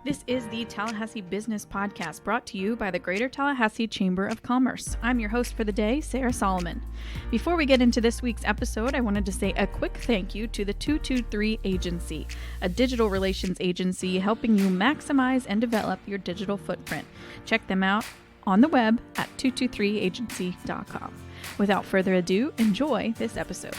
This is the Tallahassee Business Podcast, brought to you by the Greater Tallahassee Chamber of Commerce. I'm your host for the day, Sarah Solomon. Before we get into this week's episode, I wanted to say a quick thank you to the 223 Agency, a digital relations agency helping you maximize and develop your digital footprint. Check them out on the web at 223agency.com. Without further ado, enjoy this episode.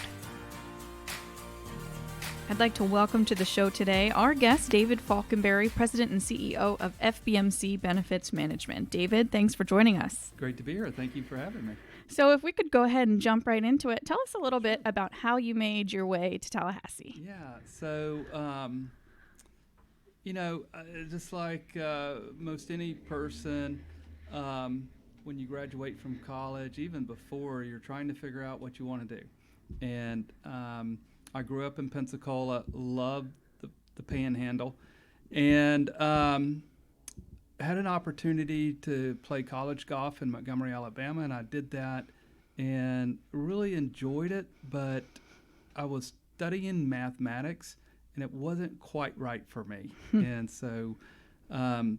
I'd like to welcome to the show today our guest, David Faulkenberry, President and CEO of FBMC Benefits Management. David, thanks for joining us. Great to be here. Thank you for having me. So if we could go ahead and jump right into it, tell us a little bit about how you made your way to Tallahassee. Yeah, so, just like most any person, when you graduate from college, even before, you're trying to figure out what you want to do. And I grew up in Pensacola, loved the Panhandle, and had an opportunity to play college golf in Montgomery, Alabama, and I did that and really enjoyed it, but I was studying mathematics, and it wasn't quite right for me. And so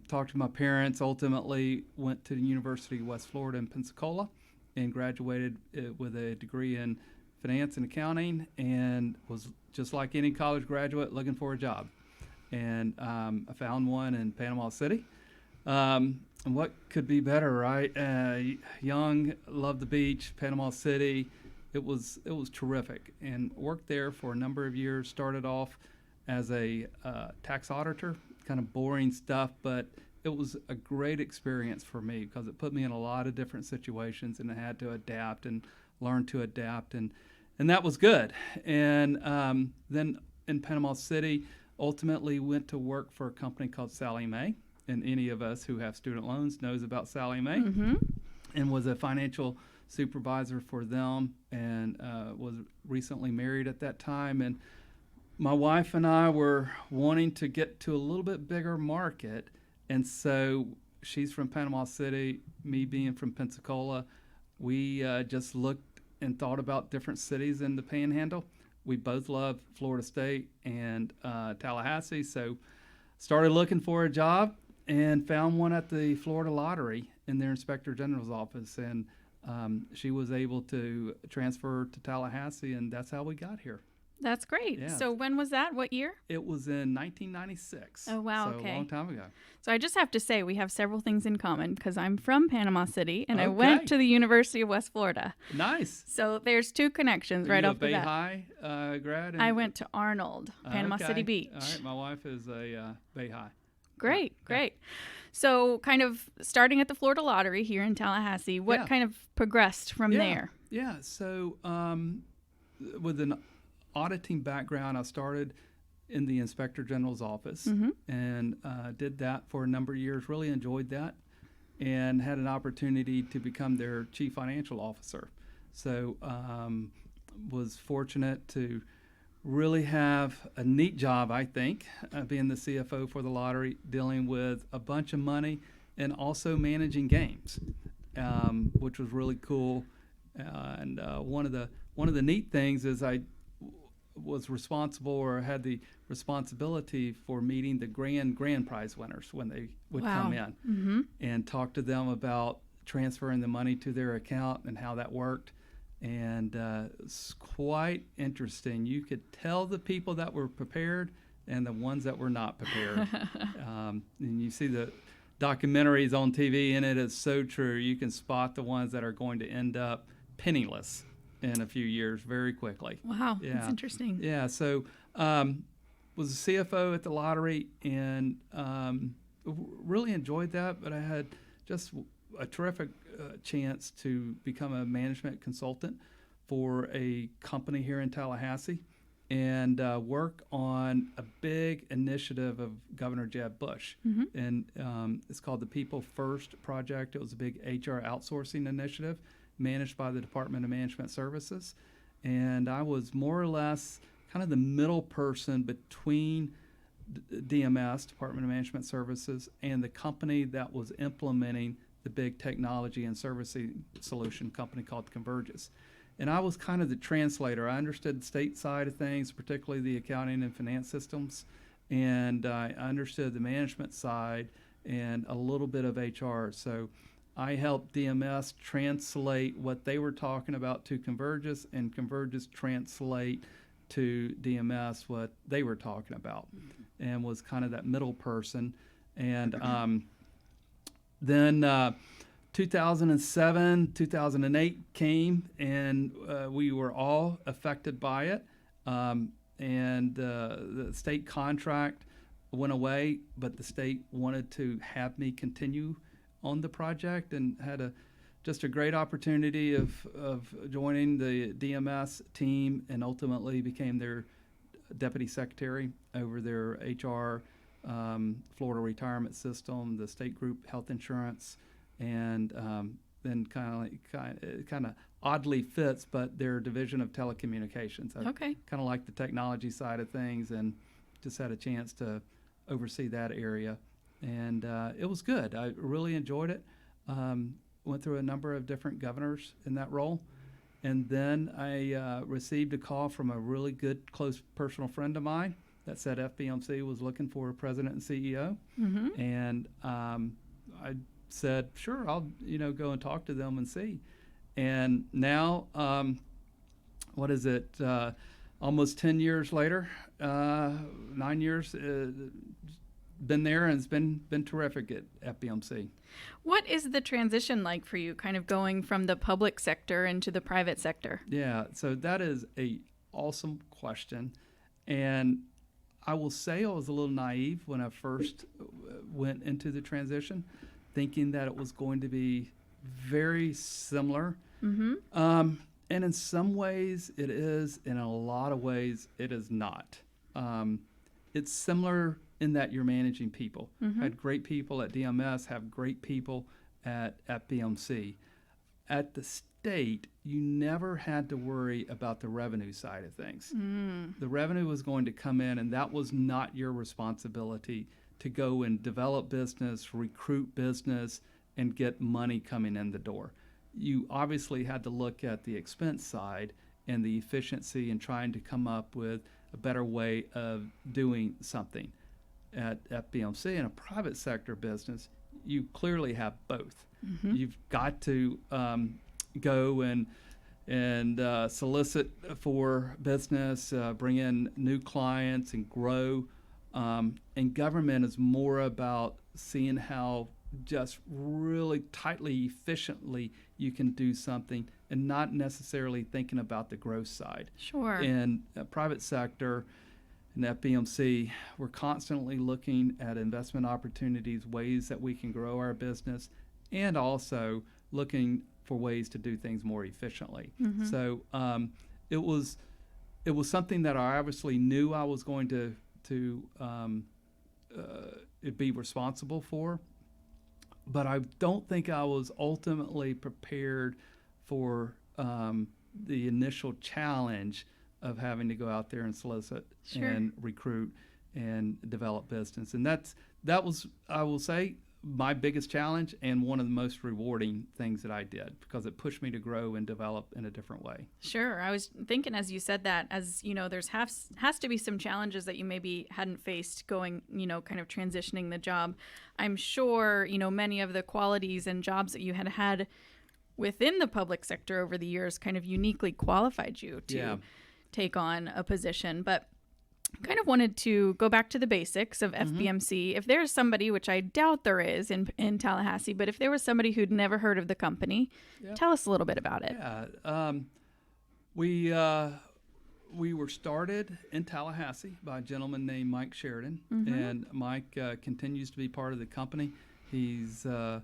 talked to my parents, ultimately went to the University of West Florida in Pensacola and graduated with a degree in finance and accounting, and was just like any college graduate looking for a job. And I found one in Panama City. And what could be better, right? Young, loved the beach, Panama City. It was terrific, and worked there for a number of years. Started off as a tax auditor, kind of boring stuff, but it was a great experience for me because it put me in a lot of different situations, and I had to adapt and learn to adapt, and that was good. And then in Panama City, ultimately went to work for a company called Sallie Mae, and any of us who have student loans knows about Sallie Mae, and was a financial supervisor for them, and was recently married at that time. And my wife and I were wanting to get to a little bit bigger market, and so she's from Panama City, me being from Pensacola. We just looked and thought about different cities in the Panhandle. We both love Florida State and Tallahassee, so started looking for a job and found one at the Florida Lottery in their Inspector General's office, and she was able to transfer to Tallahassee, and that's how we got here. That's great. Yeah. So when was that? What year? It was in 1996. Oh, wow. So okay. a long time ago. So I just have to say we have several things in common because I'm from Panama City and I Okay. went to the University of West Florida. Nice. So there's two connections right off the bat. Bay High grad? I went to Arnold, Panama City Beach. All right. My wife is a Bay High. Great. So kind of starting at the Florida Lottery here in Tallahassee, what kind of progressed from there? Yeah. So with an auditing background, I started in the Inspector General's office and did that for a number of years, really enjoyed that, and had an opportunity to become their chief financial officer. So was fortunate to really have a neat job, I think, being the CFO for the lottery, dealing with a bunch of money and also managing games, which was really cool. And one of the neat things is I was responsible, or had the responsibility for meeting the grand prize winners when they would come in, and talk to them about transferring the money to their account and how that worked. And it's quite interesting. You could tell the people that were prepared and the ones that were not prepared. And you see the documentaries on TV, and it is so true. You can spot the ones that are going to end up penniless in a few years very quickly. Wow, that's interesting. Yeah, so was a CFO at the lottery, and really enjoyed that, but I had just a terrific chance to become a management consultant for a company here in Tallahassee, and work on a big initiative of Governor Jeb Bush. And it's called the People First Project. It was a big HR outsourcing initiative managed by the Department of Management Services. And I was more or less kind of the middle person between DMS, Department of Management Services, and the company that was implementing the big technology and servicing solution company called Convergys. And I was kind of the translator. I understood the state side of things, particularly the accounting and finance systems, and I understood the management side and a little bit of HR. So I helped DMS translate what they were talking about to Convergys, and Convergys translate to DMS what they were talking about, and was kind of that middle person. And then 2007, 2008 came, and we were all affected by it. And the state contract went away, but the state wanted to have me continue on the project, and had just a great opportunity of joining the DMS team, and ultimately became their deputy secretary over their HR, Florida retirement system, the state group health insurance, and then kind of oddly fits, but their division of telecommunications. I kind of like the technology side of things, and just had a chance to oversee that area. And it was good. I really enjoyed it. Went through a number of different governors in that role. And then I received a call from a really good, close personal friend of mine that said FBMC was looking for a president and CEO. Mm-hmm. And I said, sure, I'll go and talk to them and see. And now, what is it? Almost 10 years later, 9 years, been there, and it's been terrific at FBMC. What is the transition like for you, kind of going from the public sector into the private sector? Yeah, so that is a awesome question. And I will say I was a little naive when I first went into the transition, thinking that it was going to be very similar. Mm-hmm. And in some ways it is, in a lot of ways it is not. It's similar in that you're managing people. Mm-hmm. Had great people at DMS, have great people at FBMC. At the state, you never had to worry about the revenue side of things. Mm. The revenue was going to come in, and that was not your responsibility to go and develop business, recruit business, and get money coming in the door. You obviously had to look at the expense side and the efficiency, and trying to come up with a better way of doing something. At FBMC, in a private sector business, you clearly have both. Mm-hmm. You've got to go and solicit for business, bring in new clients, and grow. And government is more about seeing how just really tightly, efficiently you can do something, and not necessarily thinking about the growth side. Sure. In a private sector, in FBMC, we're constantly looking at investment opportunities, ways that we can grow our business, and also looking for ways to do things more efficiently. Mm-hmm. So it was something that I obviously knew I was going to be responsible for, but I don't think I was ultimately prepared for the initial challenge of having to go out there and solicit and recruit and develop business. And that was, I will say, my biggest challenge, and one of the most rewarding things that I did, because it pushed me to grow and develop in a different way. Sure. I was thinking as you said that, as there's has to be some challenges that you maybe hadn't faced going, kind of transitioning the job. I'm sure, many of the qualities and jobs that you had within the public sector over the years kind of uniquely qualified you to take on a position. But kind of wanted to go back to the basics of FBMC. If there's somebody, which I doubt there is in Tallahassee, but if there was somebody who'd never heard of the company, tell us a little bit about it. Yeah, we were started in Tallahassee by a gentleman named Mike Sheridan, and Mike continues to be part of the company. He's a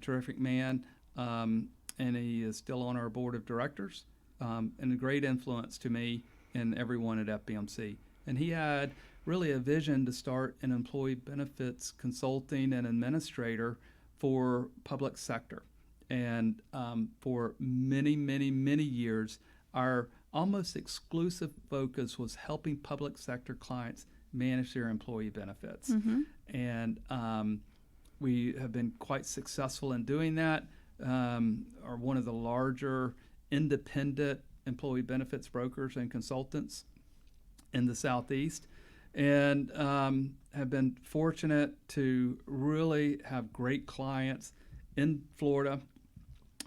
terrific man, and he is still on our board of directors, and a great influence to me and everyone at FBMC. And he had really a vision to start an employee benefits consulting and administrator for public sector. And for many, many, many years, our almost exclusive focus was helping public sector clients manage their employee benefits. And we have been quite successful in doing that. Are one of the larger independent employee benefits brokers and consultants in the Southeast. and have been fortunate to really have great clients in Florida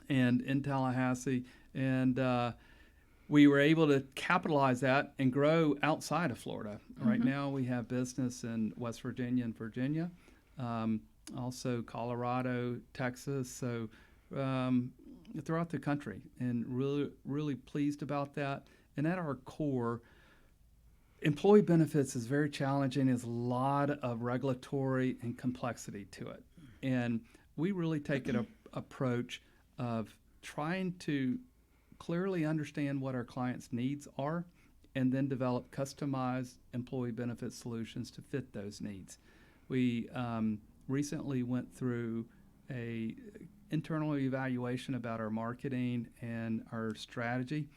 and in Tallahassee, and we were able to capitalize that and grow outside of Florida. Right now we have business in West Virginia and Virginia, also Colorado, Texas, so throughout the country, and really pleased about that. And at our core, employee benefits is very challenging. There's a lot of regulatory and complexity to it. And we really take an approach of trying to clearly understand what our clients' needs are and then develop customized employee benefit solutions to fit those needs. We recently went through a internal evaluation about our marketing and our strategy.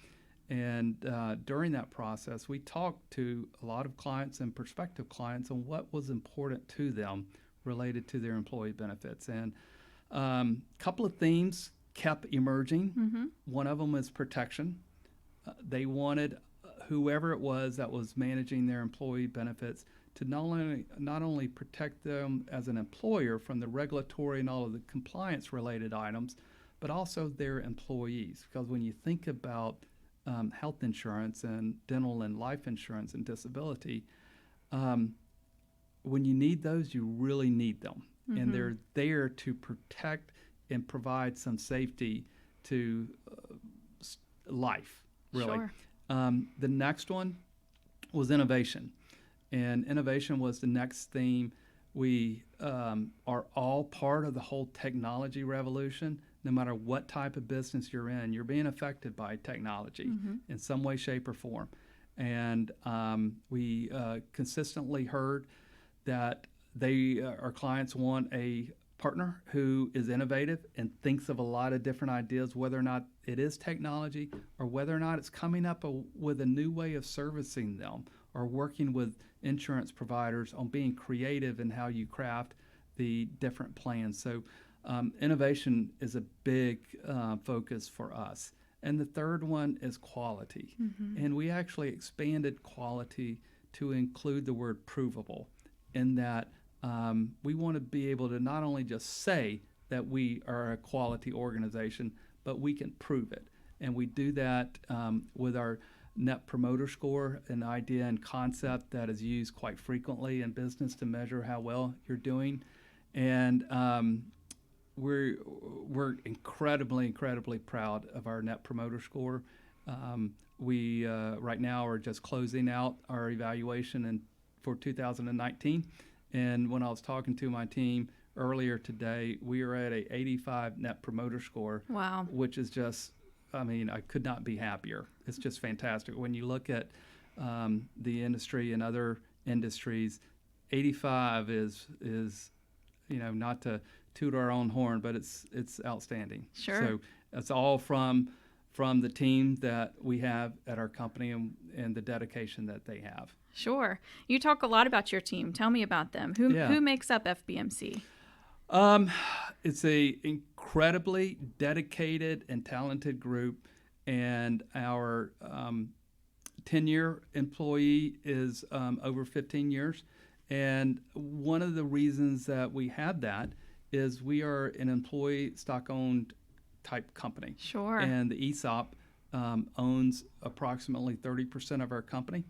And during that process, we talked to a lot of clients and prospective clients on what was important to them related to their employee benefits. And a couple of themes kept emerging. One of them is protection. They wanted whoever it was that was managing their employee benefits to not only protect them as an employer from the regulatory and all of the compliance related items, but also their employees. Because when you think about health insurance and dental and life insurance and disability, when you need those, you really need them. And they're there to protect and provide some safety to life, really. Sure. The next one was innovation. And innovation was the next theme. We are all part of the whole technology revolution. No matter what type of business you're in, you're being affected by technology in some way, shape, or form. And we consistently heard that our clients want a partner who is innovative and thinks of a lot of different ideas, whether or not it is technology or whether or not it's coming up with a new way of servicing them or working with insurance providers on being creative in how you craft the different plans. So innovation is a big focus for us. And the third one is quality. And we actually expanded quality to include the word provable, in that we want to be able to not only just say that we are a quality organization, but we can prove it. And we do that with our Net Promoter Score, an idea and concept that is used quite frequently in business to measure how well you're doing. And we're incredibly proud of our Net Promoter Score. We right now are just closing out our evaluation for 2019. And when I was talking to my team earlier today, we are at a 85 Net Promoter Score. Wow. Which is just, I could not be happier. It's just fantastic. When you look at the industry and other industries, 85 is not to toot our own horn, but it's outstanding. Sure. So it's all from the team that we have at our company and the dedication that they have. Sure. You talk a lot about your team. Tell me about them. Who makes up FBMC? It's a incredibly dedicated and talented group, and our tenure employee is over 15 years. And one of the reasons that we have that is we are an employee stock-owned type company. Sure. And the ESOP owns approximately 30% of our company.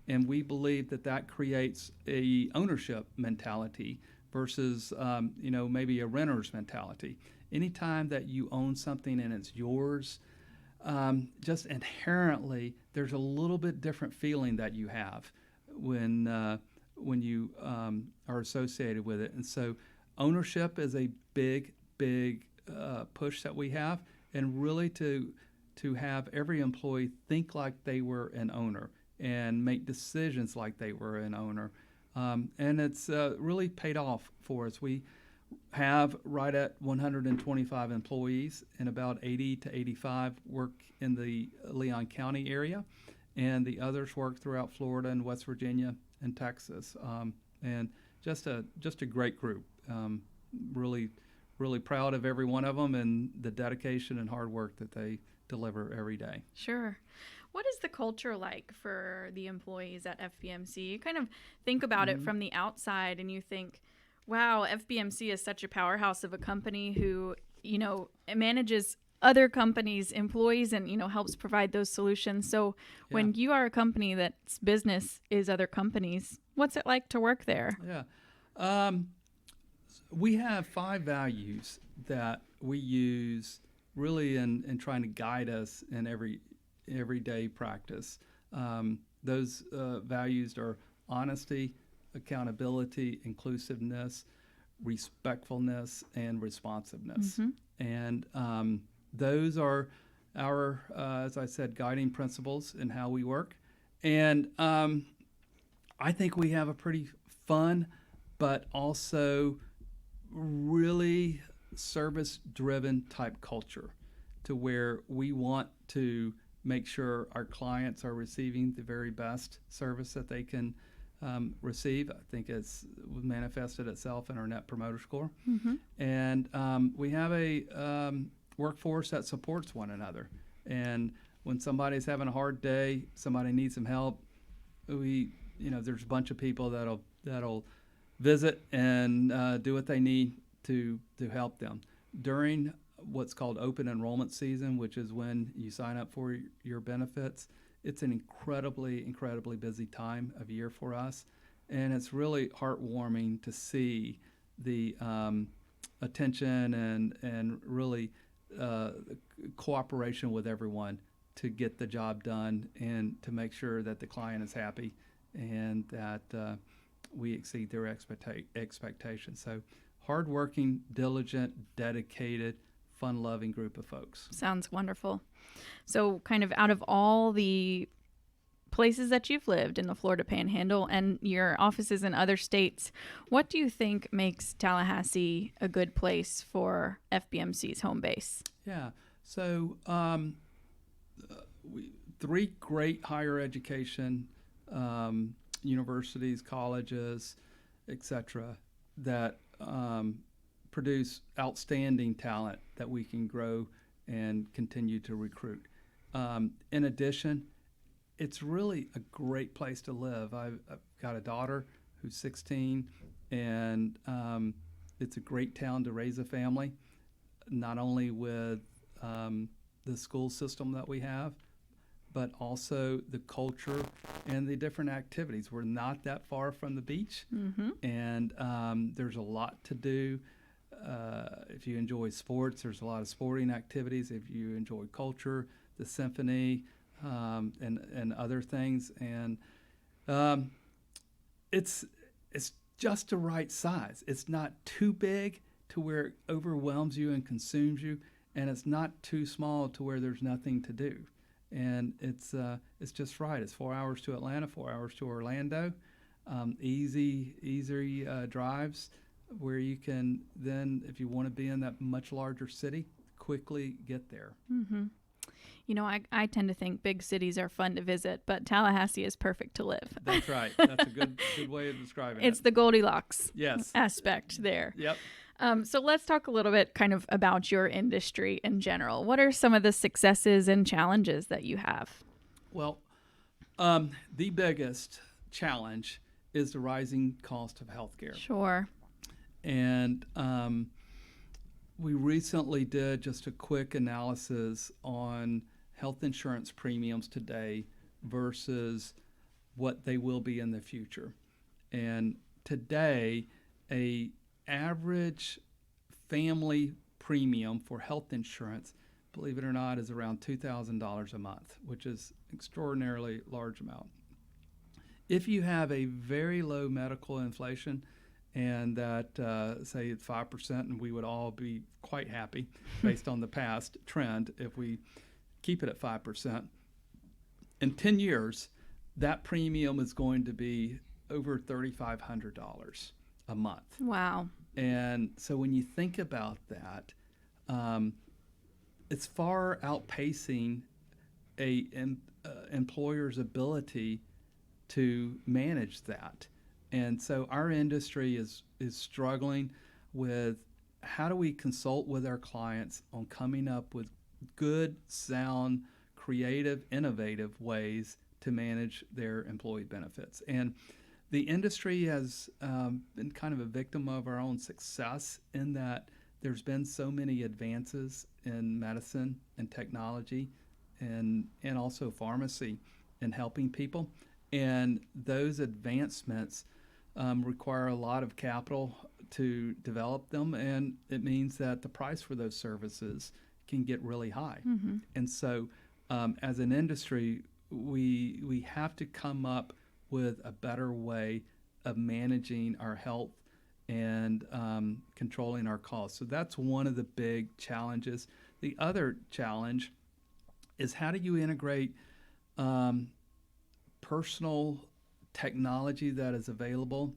And we believe that creates a ownership mentality versus, maybe a renter's mentality. Anytime that you own something and it's yours, just inherently, there's a little bit different feeling that you have when you are associated with it. And so ownership is a big push that we have, and really to have every employee think like they were an owner and make decisions like they were an owner. And it's really paid off for us. We have right at 125 employees, and about 80 to 85 work in the Leon County area, and the others work throughout Florida and West Virginia and Texas. And just a great group. Really proud of every one of them and the dedication and hard work that they deliver every day. Sure. What is the culture like for the employees at FBMC? You kind of think about it from the outside and you think, wow, FBMC is such a powerhouse of a company who, manages other companies' employees and, helps provide those solutions. So when you are a company that's business is other companies, what's it like to work there? Yeah. We have 5 values that we use really in trying to guide us in everyday practice. Those values are honesty, accountability, inclusiveness, respectfulness, and responsiveness. And those are our, as I said, guiding principles in how we work. And I think we have a pretty fun, but also really service-driven type culture to where we want to make sure our clients are receiving the very best service that they can receive. I think it's manifested itself in our Net Promoter Score. And we have a workforce that supports one another. And when somebody's having a hard day, somebody needs some help, there's a bunch of people that'll visit and do what they need to help them. During what's called open enrollment season, which is when you sign up for your benefits, it's an incredibly busy time of year for us. And it's really heartwarming to see the attention and really cooperation with everyone to get the job done and to make sure that the client is happy and that we exceed their expectations. So hardworking, diligent, dedicated, fun-loving group of folks. Sounds wonderful. So kind of out of all the places that you've lived in the Florida Panhandle and your offices in other states, what do you think makes Tallahassee a good place for FBMC's home base? Yeah. So 3 great higher education universities, colleges, etc., that produce outstanding talent that we can grow and continue to recruit. In addition, it's really a great place to live. I've got a daughter who's 16, and it's a great town to raise a family, not only with the school system that we have, but also the culture and the different activities. We're not that far from the beach, and there's a lot to do. If you enjoy sports, there's a lot of sporting activities. If you enjoy culture, the symphony, and other things. And it's just the right size. It's not too big to where it overwhelms you and consumes you, and it's not too small to where there's nothing to do. And it's just right. It's 4 hours to Atlanta, 4 hours to Orlando, easy drives where you can then, if you want to be in that much larger city, quickly get there. I tend to think big cities are fun to visit, but Tallahassee is perfect to live. That's right. That's a good way of describing it. It's the Goldilocks yes. aspect there. Yep. So let's talk a little bit kind of about your industry in general. What are some of the successes and challenges that you have? Well, the biggest challenge is the rising cost of healthcare. Sure. And we recently did just a quick analysis on health insurance premiums today versus what they will be in the future. And today, a average family premium for health insurance, believe it or not, is around $2,000 a month, which is extraordinarily large amount. If you have a very low medical inflation, and that, say, it's 5%, and we would all be quite happy based on the past trend if we keep it at 5%. In 10 years, that premium is going to be over $3,500 a month. Wow. And so when you think about that, it's far outpacing a employer's ability to manage that. And so our industry is struggling with how do we consult with our clients on coming up with good, sound, creative, innovative ways to manage their employee benefits. And the industry has been kind of a victim of our own success in that there's been so many advances in medicine and technology and also pharmacy in helping people. And those advancements require a lot of capital to develop them, and it means that the price for those services can get really high. Mm-hmm. And so as an industry, we have to come up with a better way of managing our health and controlling our costs. So that's one of the big challenges. The other challenge is how do you integrate personal technology that is available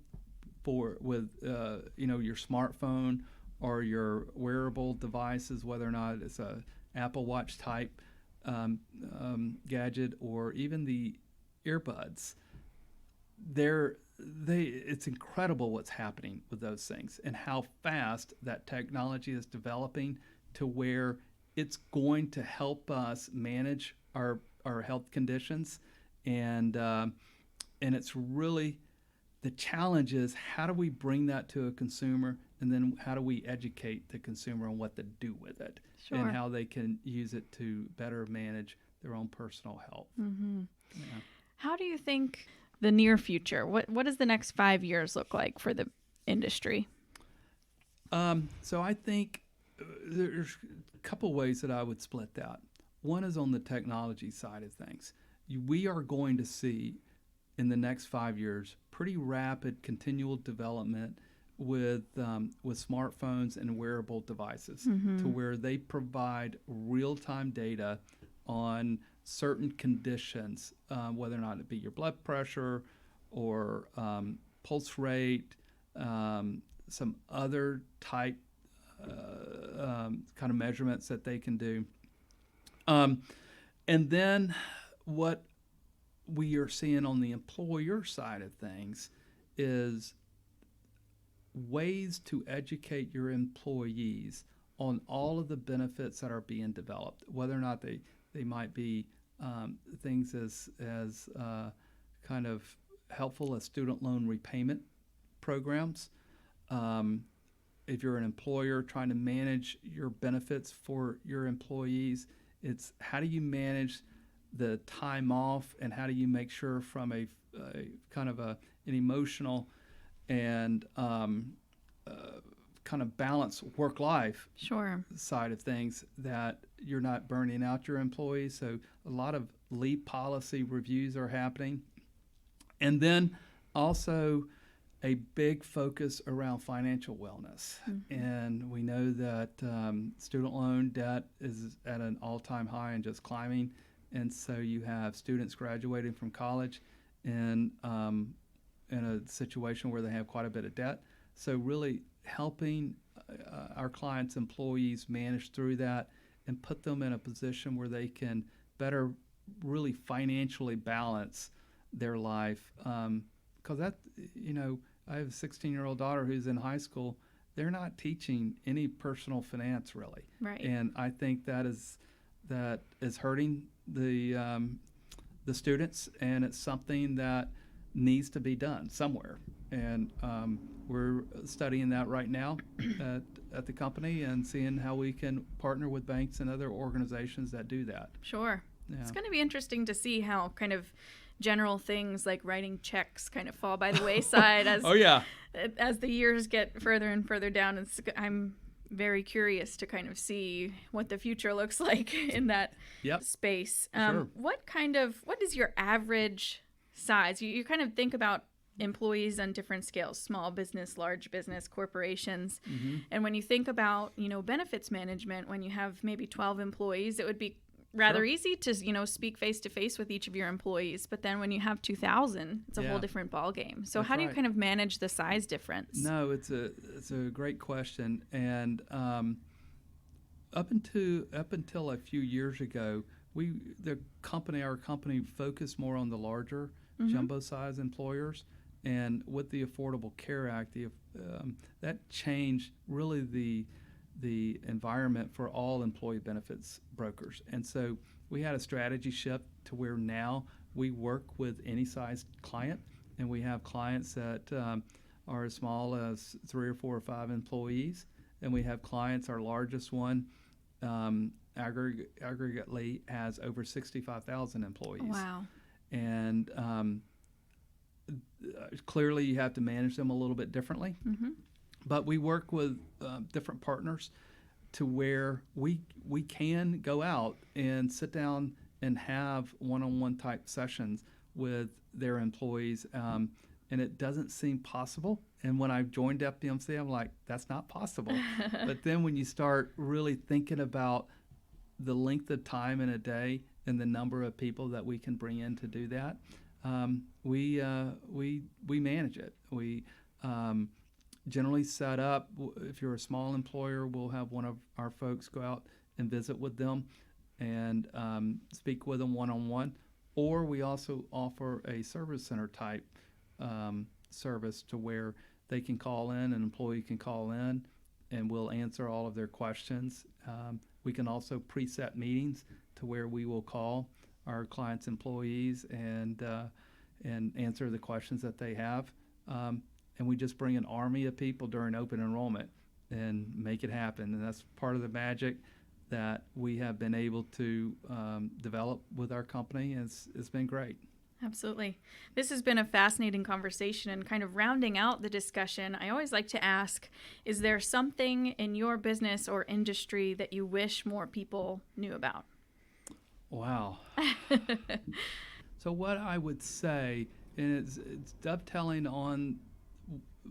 with your smartphone or your wearable devices, whether or not it's a Apple Watch type gadget or even the earbuds. It's incredible what's happening with those things and how fast that technology is developing to where it's going to help us manage our health conditions. And it's really, the challenge is how do we bring that to a consumer, and then how do we educate the consumer on what to do with it. Sure. And how they can use it to better manage their own personal health. Mm-hmm. Yeah. How do you think the near future, what does the next 5 years look like for the industry? So I think there's a couple ways that I would split that. One is on the technology side of things. We are going to see in the next 5 years pretty rapid continual development with smartphones and wearable devices, Mm-hmm. to where they provide real-time data on certain conditions, whether or not it be your blood pressure or pulse rate, some other type kind of measurements that they can do. And then what we are seeing on the employer side of things is ways to educate your employees on all of the benefits that are being developed, whether or not they might be things as kind of helpful as student loan repayment programs. If you're an employer trying to manage your benefits for your employees, it's how do you manage the time off, and how do you make sure from a kind of an emotional and kind of balanced work-life Sure. side of things that you're not burning out your employees. So a lot of leave policy reviews are happening. And then also a big focus around financial wellness. Mm-hmm. And we know that student loan debt is at an all-time high and just climbing. And so you have students graduating from college in a situation where they have quite a bit of debt. So really helping our clients' employees manage through that and put them in a position where they can better really financially balance their life. Because that, I have a 16-year-old daughter who's in high school. They're not teaching any personal finance really. Right. And I think that is hurting the students, and it's something that needs to be done somewhere. And we're studying that right now at the company and seeing how we can partner with banks and other organizations that do that. Sure. Yeah. It's going to be interesting to see how kind of general things like writing checks kind of fall by the wayside as Oh yeah. as the years get further and further down. I'm very curious to kind of see what the future looks like in that Yep. space. Sure. What is your average size? You kind of think about employees on different scales, small business, large business, corporations. Mm-hmm. And when you think about, benefits management, when you have maybe 12 employees, it would be rather Sure. easy to, speak face to face with each of your employees. But then when you have 2,000, it's a Yeah. whole different ballgame. So That's how do you right. kind of manage the size difference? No, it's a great question. And up until a few years ago, our company focused more on the larger Mm-hmm. jumbo size employers. And with the Affordable Care Act, that changed really the environment for all employee benefits brokers. And so we had a strategy shift to where now we work with any size client, and we have clients that are as small as 3 or 4 or 5 employees, and we have clients, our largest one aggregately has over 65,000 employees. Wow. And clearly you have to manage them a little bit differently. Mm-hmm. But we work with different partners to where we can go out and sit down and have one-on-one type sessions with their employees. And it doesn't seem possible. And when I joined FBMC, I'm like, that's not possible. But then when you start really thinking about the length of time in a day and the number of people that we can bring in to do that, we manage it. We generally set up, if you're a small employer, we'll have one of our folks go out and visit with them and speak with them one-on-one. Or we also offer a service center type service to where they can call in, an employee can call in, and we'll answer all of their questions. We can also preset meetings to where we will call our clients' employees and answer the questions that they have. And we just bring an army of people during open enrollment and make it happen. And that's part of the magic that we have been able to develop with our company. It's been great. Absolutely. This has been a fascinating conversation, and kind of rounding out the discussion, I always like to ask, is there something in your business or industry that you wish more people knew about? Wow. So what I would say, and it's dovetailing on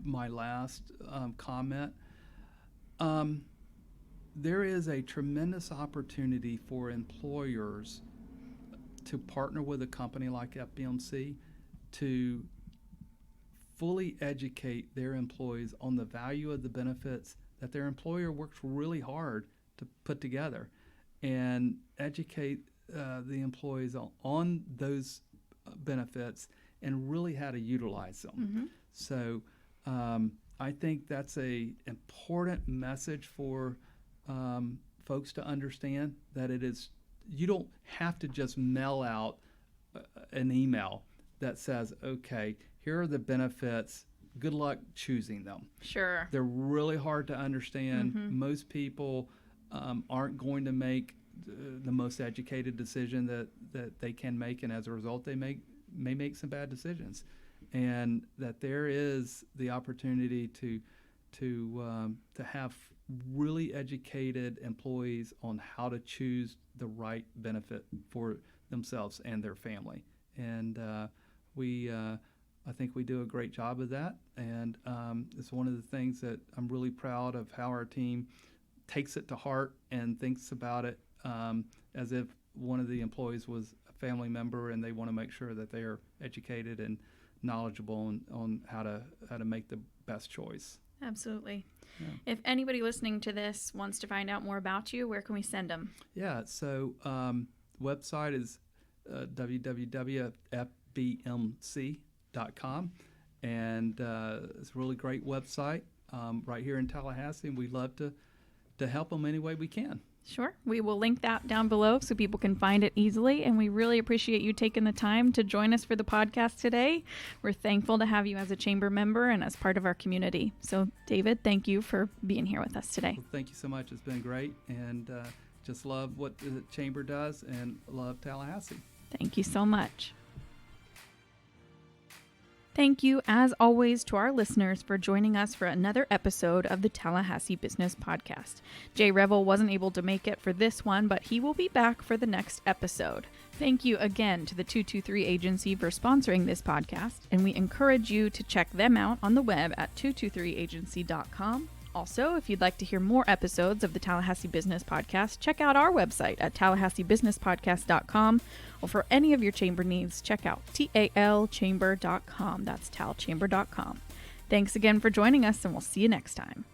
my last comment, there is a tremendous opportunity for employers to partner with a company like FBMC to fully educate their employees on the value of the benefits that their employer works really hard to put together, and educate the employees on those benefits and really how to utilize them. Mm-hmm. So I think that's a important message for folks to understand, that it is, you don't have to just mail out an email that says, okay, here are the benefits, good luck choosing them. Sure. They're really hard to understand. Mm-hmm. Most people aren't going to make the most educated decision that they can make, and as a result they may make some bad decisions. And that there is the opportunity to have really educated employees on how to choose the right benefit for themselves and their family. And I think we do a great job of that. And it's one of the things that I'm really proud of, how our team takes it to heart and thinks about it as if one of the employees was a family member, and they want to make sure that they are educated and knowledgeable on how to make the best choice. Absolutely. Yeah. If anybody listening to this wants to find out more about you, where can we send them? Yeah, so website is www.fbmc.com, and it's a really great website right here in Tallahassee, and we'd love to help them any way we can. Sure. We will link that down below so people can find it easily. And we really appreciate you taking the time to join us for the podcast today. We're thankful to have you as a chamber member and as part of our community. So, David, thank you for being here with us today. Well, thank you so much. It's been great. And just love what the chamber does, and love Tallahassee. Thank you so much. Thank you, as always, to our listeners for joining us for another episode of the Tallahassee Business Podcast. Jay Revel wasn't able to make it for this one, but he will be back for the next episode. Thank you again to the 223 Agency for sponsoring this podcast, and we encourage you to check them out on the web at 223agency.com. Also, if you'd like to hear more episodes of the Tallahassee Business Podcast, check out our website at tallahasseebusinesspodcast.com, or for any of your chamber needs, check out talchamber.com. That's talchamber.com. Thanks again for joining us, and we'll see you next time.